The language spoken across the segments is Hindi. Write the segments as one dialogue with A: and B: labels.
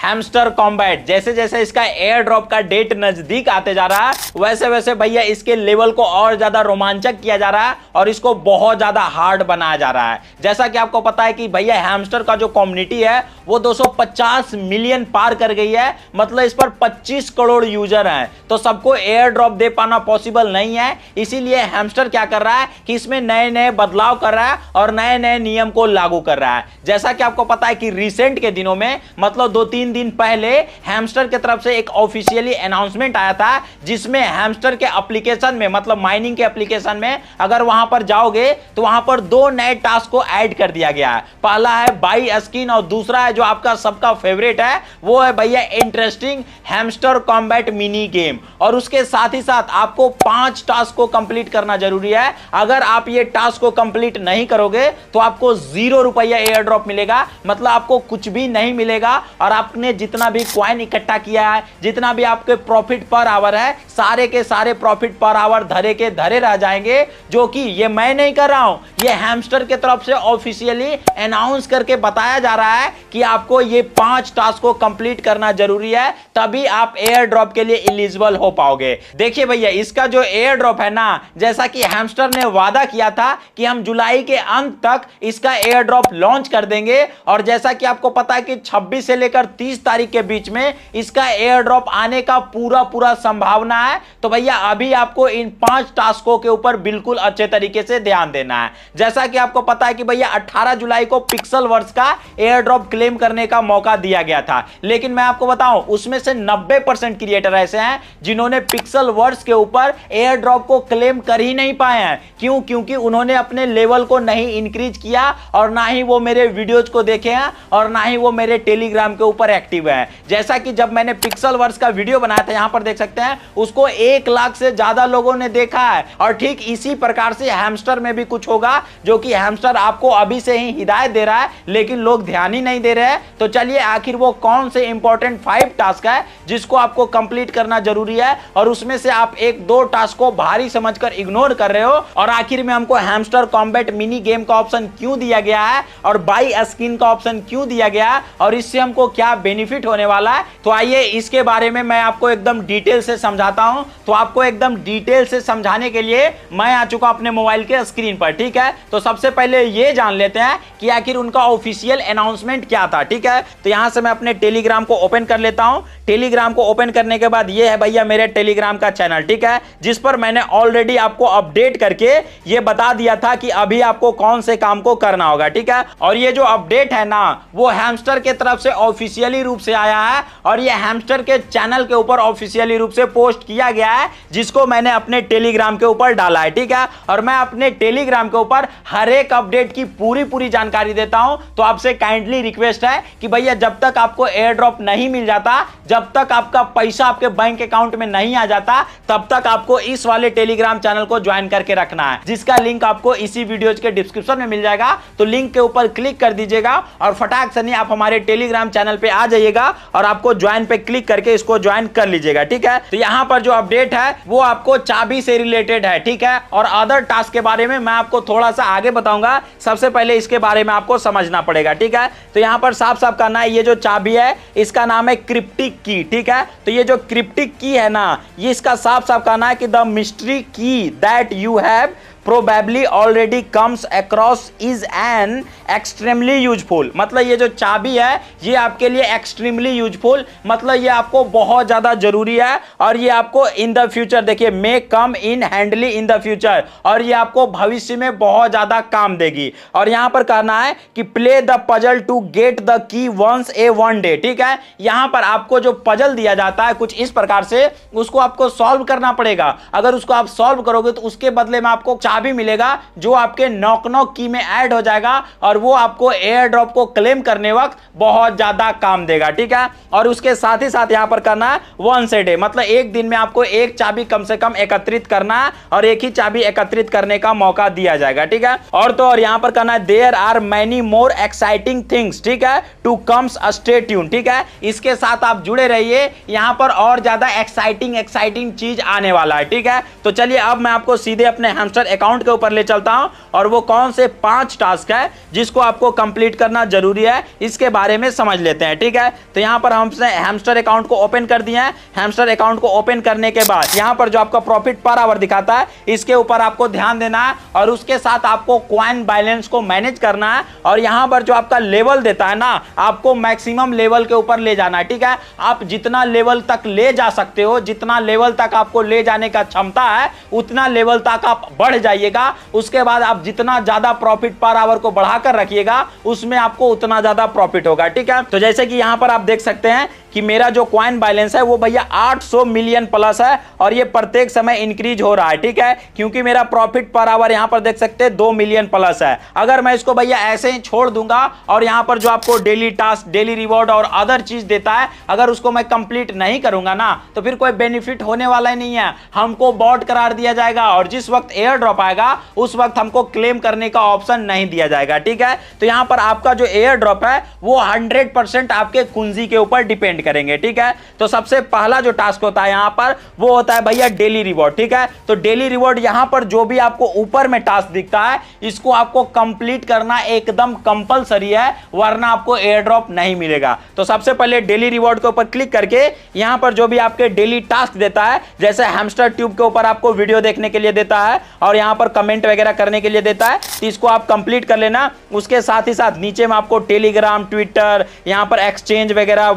A: Hamster combat. जैसे जैसे इसका एयर ड्रॉप का डेट नजदीक आते जा रहा है वैसे वैसे भैया इसके लेवल को और ज्यादा रोमांचक किया जा रहा है और इसको बहुत ज्यादा हार्ड बनाया जा रहा है। जैसा कि आपको पता है कि भैया हैमस्टर का जो कम्युनिटी है वो 250 मिलियन पार कर गई है, मतलब इस पर 25 करोड़ यूजर हैं, तो सबको एयर ड्रॉप दे पाना पॉसिबल नहीं है। इसीलिए हैमस्टर क्या कर रहा है कि इसमें नए नए बदलाव कर रहा है और नए नए नियम को लागू कर रहा है। जैसा कि आपको पता है कि रिसेंट के दिनों में मतलब 2-3 दिन पहले हैमस्टर की तरफ से एक ऑफिशियली अनाउंसमेंट आया था जिसमें हैमस्टर के एप्लीकेशन में मतलब माइनिंग के एप्लीकेशन में अगर वहां पर जाओगे तो वहां पर 2 नए टास्क को ऐड कर दिया गया है। पहला है बाई स्किन और दूसरा है जो आपका सबका फेवरेट है वो है भैया interesting hamster combat mini game. और उसके साथ ही साथ आपको 5 टास्क को कंप्लीट करना जरूरी है। अगर आप ये टास्क को कंप्लीट नहीं करोगे तो आपको 0 रुपया एयर ड्रॉप मिलेगा, मतलब आपको कुछ भी नहीं मिलेगा और आपने जितना भी कॉइन इकट्ठा किया है, जितना भी आपके प्रॉफिट पर आवर है, सारे के सारे प्रॉफिट पर आवर धरे के धरे रह जाएंगे। जो कि ये मैं नहीं कर रहा हूं, ये हैमस्टर की तरफ से ऑफिशियली अनाउंस करके बताया जा रहा है कि आपको ये 5 टास्क को कंप्लीट करना जरूरी है, तभी आप एयर ड्रॉप के लिए एलिजिबल हो पाओगे। देखिए भैया इसका जो एयर ड्रॉप है ना, जैसा कि हैमस्टर ने वादा किया था कि हम जुलाई के अंत तक इसका एयर ड्रॉप लॉन्च कर देंगे और जैसा कि आपको पता है कि 26 से लेकर 30 तारीख के बीच में इसका एयर ड्रॉप आने का पूरा संभावना है। तो भैया अभी आपको इन 5 टास्कों के ऊपर बिल्कुल अच्छे तरीके से ध्यान देना है। जैसा कि आपको पता है कि भैया 18 जुलाई को पिक्सल वर्ड्स का एयर ड्रॉप क्लेम करने का मौका दिया गया था, लेकिन मैं आपको बताऊं उसमें से 90% क्रिएटर ऐसे हैं जिन्होंने पिक्सल वर्ड्स के ऊपर एयर ड्रॉप को क्लेम कर ही नहीं पाए हैं। क्यों? क्योंकि उन्होंने अपने लेवल को नहीं इंक्रीज किया और ना ही वो मेरे वीडियोज को देखे हैं और ना ही वो मेरे टेलीग्राम के ऊपर एक्टिव है। जैसा कि जब मैंने पिक्सल वर्ड्स का वीडियो बनाया था, यहां पर देख सकते हैं, उसको 1 लाख से ज्यादा लोगों ने देखा है। और ठीक इसी प्रकार से हैमस्टर में भी कुछ होगा, जो कि हैमस्टर आपको अभी से ही हिदायत दे रहा है लेकिन लोग ध्यान ही नहीं दे रहे हैं। तो चलिए आखिर वो कौन से इंपॉर्टेंट 5 टास्क है जिसको आपको कंप्लीट करना जरूरी है और उसमें से आप 1-2 टास्क को भारी समझकर इग्नोर कर रहे हो। और आखिर में हमको हैमस्टर कॉम्बैट मिनी गेम का ऑप्शन क्यों दिया गया है और बाई स्किन का ऑप्शन क्यों दिया गया है और इससे हमको क्या बेनिफिट होने वाला है, तो आइए इसके बारे में मैं आपको एकदम डिटेल से समझाता हूं। तो आपको एकदम डिटेल से समझाने के लिए मैं आ चुका अपने मोबाइल के स्क्रीन पर, ठीक है। तो सबसे पहले ये जान लेते हैं कि आखिर उनका ऑफिशियल अनाउंसमेंट क्या था, ठीक है। तो यहां से मैं अपने टेलीग्राम को ओपन कर लेता हूं। टेलीग्राम को ओपन करने के बाद ये है भैया मेरे टेलीग्राम का चैनल, ठीक है, जिस पर मैंने ऑलरेडी आपको अपडेट करके ये बता दिया था कि अभी आपको कौन से काम को करना होगा, ठीक है। और ये जो अपडेट है ना वो हैमस्टर के तरफ से ऑफिशियली रूप से आया है और ये हैमस्टर के चैनल के ऊपर ऑफिशियली रूप से पोस्ट किया गया है, जिसको मैंने अपने टेलीग्राम के ऊपर डाला है, ठीक है। और मैं अपने टेलीग्राम के ऊपर हर एक अपडेट की पूरी जानकारी देता हूं। तो आपसे काइंडली रिक्वेस्ट है कि भैया जब तक आपको एयर ड्रॉप नहीं मिल जाता, जब तक आपका पैसा आपके बैंक अकाउंट में नहीं आ जाता, तब तक आपको इस वाले टेलीग्राम चैनल को ज्वाइन करके रखना है, जिसका लिंक आपको इसी वीडियो के डिस्क्रिप्शन में मिल जाएगा। तो लिंक के ऊपर क्लिक कर दीजिएगा और फटाक से नहीं आप हमारे टेलीग्राम चैनल पे आ जाइएगा और आपको ज्वाइन पे क्लिक करके इसको ज्वाइन कर लीजिएगा, ठीक है। तो यहां पर जो अपडेट है वो आपको चाबी से रिलेटेड है, ठीक है। और अदर टास्क के बारे में मैं आपको थोड़ा सा आगे बताऊंगा, सबसे पहले इसके बारे में आपको समझना पड़ेगा, ठीक है। तो यहां पर साफ साफ करना है, ये जो चाबी है इसका नाम है क्रिप्टिक की, ठीक है। तो ये जो क्रिप्टिक की है ना, ये इसका साफ साफ करना है कि द मिस्ट्री की that you have probably already comes across is an extremely useful। मतलब ये जो चाबी है ये आपके लिए extremely useful, मतलब ये आपको बहुत ज्यादा जरूरी है और ये आपको in the future, देखिए may come in handy in the future, और ये आपको भविष्य में बहुत ज्यादा काम देगी। और यहां पर करना है कि play the puzzle to get the key once a one day, ठीक है। यहां पर आपको जो पजल दिया जाता है कुछ इस प्रकार से, उसको आपको सॉल्व करना पड़ेगा। अगर उसको आप सॉल्व करोगे तो उसके बदले में आपको चाबी मिलेगा जो आपके नॉक की में ऐड हो जाएगा और वो आपको एयर ड्रॉप को क्लेम करने वक्त बहुत ज्यादा काम देगा, ठीक है। और उसके साथ ही साथ यहां पर करना है वंस ए डे, मतलब एक दिन में आपको एक चाबी कम से कम एकत्रित करना है और एक ही चाबी एकत्रित करने का मौका दिया जाएगा, ठीक है। और तो और यहां पर करना है there are many more exciting things, ठीक है, टू कम्स स्टे ट्यून, ठीक है। इसके साथ आप जुड़े रहिए, यहां पर और ज्यादा एक्साइटिंग चीज आने वाला है, ठीक है। तो चलिए अब मैं आपको सीधे अपने हैमस्टर अकाउंट के ऊपर ले चलता हूं और वो कौन से 5 टास्क है जिसको आपको कंप्लीट करना जरूरी है, इसके बारे में समझ लेते हैं। ठीक है, तो यहां पर हमने हैमस्टर अकाउंट को ओपन कर दिया है। हैमस्टर अकाउंट को ओपन करने के बाद यहां पर जो आपका प्रॉफिट पर आवर दिखाता है इसके ऊपर आपको ध्यान देना है और उसके साथ आपको कॉइन बैलेंस को मैनेज करना है और यहां पर जो आपका लेवल देता है ना, आपको मैक्सिमम लेवल के ऊपर ले जाना है। ठीक है, आप जितना लेवल तक ले जा सकते हो, जितना लेवल तक आपको ले जाने का क्षमता है उतना लेवल तक आप बढ़ जाइएगा। उसके बाद आप जितना ज्यादा प्रॉफिट पर आवर को बढ़ाकर रखिएगा उसमें आपको उतना ज्यादा प्रॉफिट होगा। ठीक है, तो जैसे कि यहां पर आप देख सकते हैं कि मेरा जो कॉइन बैलेंस है वो भैया 800 मिलियन प्लस है और ये प्रत्येक समय इंक्रीज हो रहा है। ठीक है, क्योंकि मेरा प्रॉफिट पर आवर यहां पर देख सकते हैं 2 मिलियन प्लस है। अगर मैं इसको भैया ऐसे ही छोड़ दूंगा और यहां पर जो आपको डेली टास्क, डेली रिवॉर्ड और अदर चीज देता है, अगर उसको मैं कंप्लीट नहीं करूंगा ना तो फिर कोई बेनिफिट होने वाला ही नहीं है। हमको बॉट करार दिया जाएगा और जिस वक्त एयर ड्रॉप आएगा उस वक्त हमको क्लेम करने का ऑप्शन नहीं दिया जाएगा। ठीक है, तो यहां पर आपका जो एयर ड्रॉप है वो 100% आपके कुंजी के ऊपर डिपेंड करेंगे। ठीक है, तो सबसे पहला जो टास्क होता है यहां पर वो होता है भैया डेली रिवॉर्ड। ठीक है, तो डेली रिवॉर्ड यहां पर जो भी आपको ऊपर में टास्क दिखता है इसको आपको कंप्लीट करना एकदम कंपलसरी है, वरना आपको एयर ड्रॉप नहीं मिलेगा। तो सबसे पहले डेली रिवॉर्ड के ऊपर क्लिक करके यहां पर जो भी आपके डेली टास्क देता है, जैसे हैमस्टर ट्यूब के ऊपर आपको वीडियो देखने के लिए देता है और यहां पर कमेंट वगैरह करने के लिए देता है, तो इसको आप कंप्लीट कर लेना। उसके साथ ही साथ नीचे में आपको टेलीग्राम, ट्विटर, यहां पर एक्सचेंज वगैरह,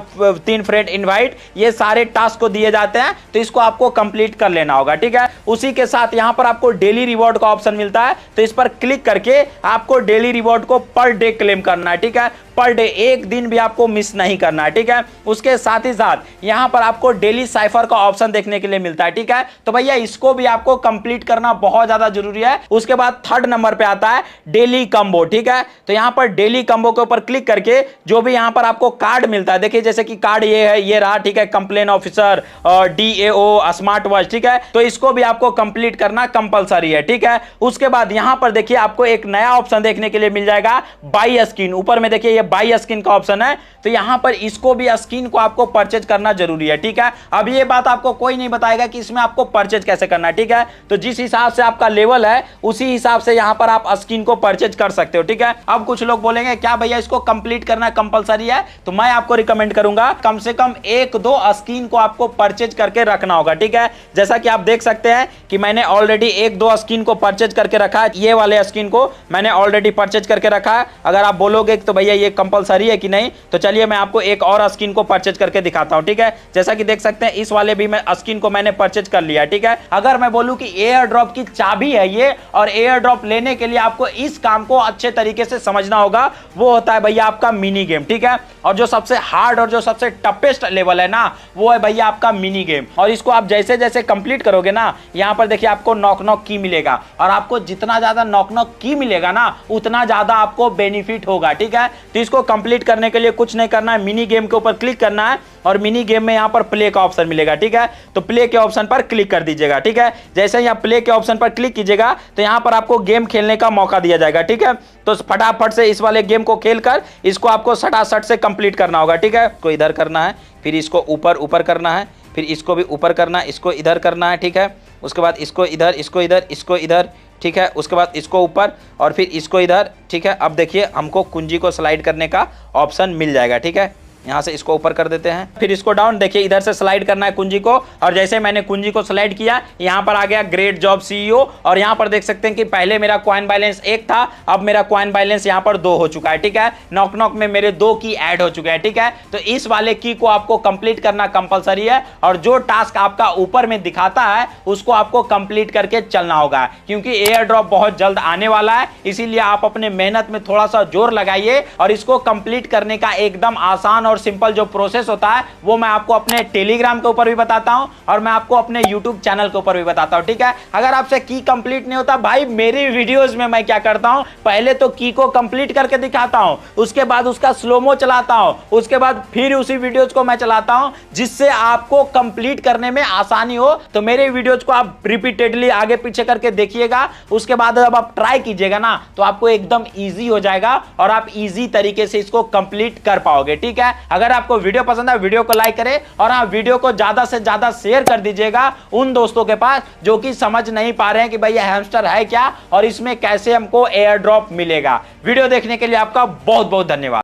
A: 3 फ्रेंड इनवाइट, ये सारे टास्क को दिए जाते हैं, तो इसको आपको कंप्लीट कर लेना होगा। ठीक है, उसी के साथ यहां पर आपको डेली रिवॉर्ड का ऑप्शन मिलता है, तो इस पर क्लिक करके आपको डेली रिवॉर्ड को पर डे क्लेम करना है। ठीक है, पर डे, एक दिन भी आपको मिस नहीं करना है। ठीक है, उसके साथ ही साथ यहां पर आपको डेली साइफर का ऑप्शन देखने के लिए मिलता है। ठीक है, तो भैया इसको भी आपको कंप्लीट करना बहुत ज्यादा जरूरी है। उसके बाद 3rd नंबर पे आता है डेली कम्बो। ठीक है, तो यहां पर डेली कम्बो के ऊपर क्लिक करके जो भी यहां पर आपको कार्ड मिलता है, देखिए जैसे कि कार्ड ये है, ये रहा। ठीक है, कंप्लेन ऑफिसर और DAO स्मार्ट वॉच। ठीक है, तो इसको भी आपको कंप्लीट करना कंपलसरी है। ठीक है, उसके बाद यहां पर देखिए आपको एक नया ऑप्शन देखने के लिए मिल जाएगा, बाई स्किन। ऊपर में देखिए ये बाई स्किन का ऑप्शन है, तो यहां पर इसको भी स्किन को आपको परचेज करना जरूरी है। ठीक है, अब ये बात आपको कोई नहीं बताएगा कि इसमें आपको परचेज कैसे करना है। ठीक है, तो जिस हिसाब से आपका लेवल है उसी हिसाब से यहां पर आप स्किन को परचेज कर सकते हो। ठीक है, अब कुछ लोग बोलेंगे क्या भैया इसको कंप्लीट करना कंपलसरी है, तो मैं आपको रिकमेंड करूंगा कम से कम 1-2 स्किन को आपको परचेज करके रखना होगा। ठीक है, जैसा कि आप देख सकते हैं कि मैंने ऑलरेडी 1-2 स्किन को परचेज करके रखा है। ये वाले स्किन को मैंने ऑलरेडी परचेज करके रखा है। अगर आप बोलोगे तो भैया ये कंपलसरी है कि नहीं, तो चलिए मैं आपको एक और स्किन को परचेज करके दिखाता हूं। ठीक है, जैसा कि देख सकते हैं इस वाले भी मैं स्किन को मैंने परचेज कर लिया। ठीक है, अगर मैं बोलूं कि एयर ड्रॉप की चाबी है ये, और एयर ड्रॉप लेने के लिए आपको इस काम को अच्छे तरीके से समझना होगा, वो होता है भैया आपका मिनी गेम। ठीक है, और जो सबसे हार्ड और जो सबसे टफेस्ट लेवल है ना, वो है भैया आपका मिनी गेम। और इसको आप जैसे जैसे कंप्लीट करोगे ना, यहां पर देखिए आपको नॉक नॉक की मिलेगा, और आपको जितना ज्यादा नॉक नॉक की मिलेगा ना उतना ज्यादा आपको बेनिफिट होगा। ठीक है, तो इसको कंप्लीट करने के लिए कुछ नहीं करना है, मिनी गेम के ऊपर क्लिक करना है और मिनी गेम में यहां पर प्ले का ऑप्शन मिलेगा। ठीक है, तो प्ले के ऑप्शन पर क्लिक कर दीजिएगा। ठीक है, जैसे यहां प्ले के ऑप्शन पर क्लिक कीजिएगा तो यहां पर आपको गेम खेलने का मौका दिया जाएगा। ठीक है, तो फटाफट से इस वाले गेम को खेलकर इसको आपको सटासट से कंप्लीट करना होगा। ठीक है, को इधर करना है, फिर इसको ऊपर ऊपर करना है, फिर इसको भी ऊपर करना है, इसको इधर करना है। ठीक है, उसके बाद इसको इधर, इसको इधर, इसको इधर। ठीक है, उसके बाद इसको ऊपर और फिर इसको इधर। ठीक है, अब देखिए हमको कुंजी को स्लाइड करने का ऑप्शन मिल जाएगा। ठीक है, यहां से इसको ऊपर कर देते हैं, फिर इसको डाउन, देखिए इधर से स्लाइड करना है कुंजी को, और जैसे मैंने कुंजी को स्लाइड किया यहां पर आ गया ग्रेट जॉब CEO, और यहां पर देख सकते हैं कि पहले मेरा कॉइन बैलेंस 1 था, अब मेरा कॉइन बैलेंस यहां पर 2 हो चुका है। ठीक है, नॉक नॉक में मेरे 2 की ऐड हो चुके हैं। ठीक है, तो इस वाले की को आपको कंप्लीट करना कंपलसरी है, और जो टास्क आपका ऊपर में दिखाता है उसको आपको कंप्लीट करके चलना होगा, क्योंकि एयर ड्रॉप बहुत जल्द आने वाला है। इसीलिए आप अपने मेहनत में थोड़ा सा जोर लगाइए, और इसको कंप्लीट करने का एकदम आसान और सिंपल जो प्रोसेस होता है वो मैं आपको अपने टेलीग्राम के ऊपर भी बताता हूं, और मैं आपको अपने यूट्यूब चैनल के ऊपर भी बताता हूं। ठीक है, अगर आपसे की कंप्लीट नहीं होता भाई, मेरी वीडियोस में मैं क्या करता हूं, पहले तो की को कंप्लीट करके दिखाता हूं, उसके बाद उसका स्लोमो चलाता हूं, उसके बाद फिर उसी वीडियोस को मैं चलाता हूं, जिससे आपको कंप्लीट करने में आसानी हो। तो मेरे वीडियोस को आप रिपीटेडली आगे पीछे करके देखिएगा, उसके बाद जब आप ट्राई कीजिएगा ना तो आपको एकदम ईजी हो जाएगा और आप ईजी तरीके से इसको कंप्लीट कर पाओगे। ठीक है, अगर आपको वीडियो पसंद है वीडियो को लाइक करें और हाँ वीडियो को ज्यादा से ज्यादा शेयर कर दीजिएगा उन दोस्तों के पास जो कि समझ नहीं पा रहे हैं कि भाई ये हैमस्टर है क्या और इसमें कैसे हमको एयर ड्रॉप मिलेगा। वीडियो देखने के लिए आपका बहुत बहुत धन्यवाद।